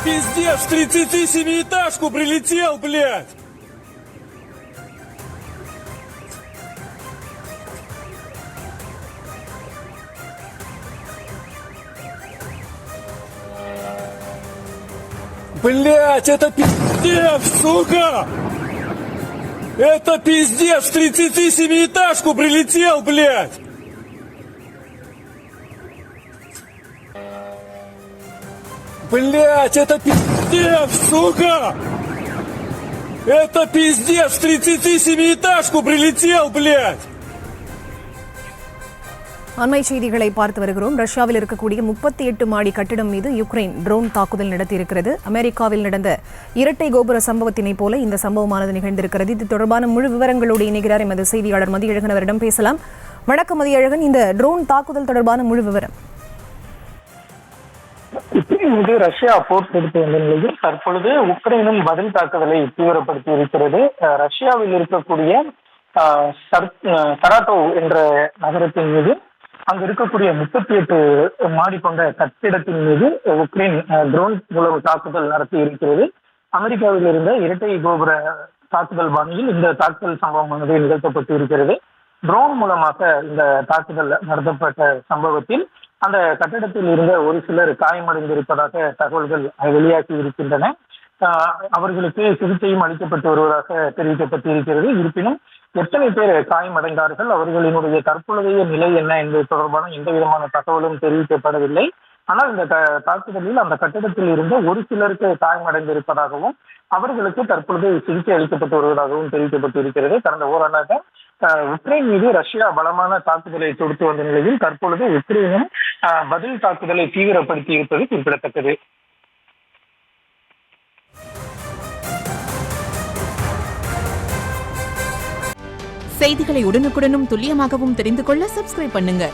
пиздец, в 37-этажку прилетел, блядь! Блядь, это пиздец, сука! Это пиздец, в 37-этажку прилетел, блядь! Блядь, это пиздец, сука! Это пиздец, в 37-этажку прилетел, блядь! அண்மை செய்திகளை பார்த்து வருகிறோம். ரஷ்யாவில் இருக்கக்கூடிய 38 மாடி கட்டிடம் மீது யுக்ரைன் ட்ரோன் தாக்குதல் நடத்தியிருக்கிறது. அமெரிக்காவில் நடந்த இரட்டை கோபுர சம்பவத்தினை போல இந்த சம்பவமானது நிகழ்ந்திருக்கிறது. இது தொடர்பான முழு விவரங்களோடு இணைகிறார் எமது செய்தியாளர் மதியழகன். அவரிடம் பேசலாம். வணக்கம் மதியழகன், இந்த ட்ரோன் தாக்குதல் தொடர்பான முழு விவரம். மீது ரஷ்யா போர் தொடுத்து வந்த நிலையில் தற்பொழுது உக்ரைனும் பதில் தாக்குதலை தீவிரப்படுத்தி இருக்கிறது. ரஷ்யாவில் இருக்கக்கூடிய சராட்டோவ் என்ற நகரத்தின் மீது அங்கு இருக்கக்கூடிய 38 மாடி கொண்ட கட்டிடத்தின் மீது உக்ரைன் ட்ரோன் மூலம் தாக்குதல் நடத்தி இருக்கிறது. அமெரிக்காவில் இருந்த இரட்டை கோபுர தாக்குதல் பாணியில் இந்த தாக்குதல் சம்பவமானது நிகழ்த்தப்பட்டு இருக்கிறது. ட்ரோன் மூலமாக இந்த தாக்குதல் நடத்தப்பட்ட சம்பவத்தில் அந்த கட்டிடத்தில் இருந்த ஒரு சிலர் காயமடைந்திருப்பதாக தகவல்கள் வெளியாகி இருக்கின்றன. அவர்களுக்கு சிகிச்சையும் அளிக்கப்பட்டு வருவதாக தெரிவிக்கப்பட்டிருக்கிறது. இருப்பினும் எத்தனை பேர் காயமடைந்தார்கள், அவர்களினுடைய தற்பொழுதைய நிலை என்ன என்பது தொடர்பான எந்த விதமான தகவலும் தெரிவிக்கப்படவில்லை. ஆனால் இந்த தாக்குதலில் அந்த கட்டிடத்தில் இருந்த ஒரு சிலருக்கு காயமடைந்திருப்பதாகவும் அவர்களுக்கு தற்பொழுது சிகிச்சை அளிக்கப்பட்டு வருவதாகவும் தெரிவிக்கப்பட்டிருக்கிறது. கடந்த ஓராண்டாக உக்ரைன் மீது ரஷ்யா பலமான தாக்குதலை தொடுத்து வந்த நிலையில் தற்பொழுது உக்ரைனும் பதில் தாக்குதலை தீவிரப்படுத்தி இருப்பது குறிப்பிடத்தக்கது. செய்திகளை உடனுக்குடனும் துல்லியமாகவும் தெரிந்து கொள்ள சப்ஸ்கிரைப் பண்ணுங்க.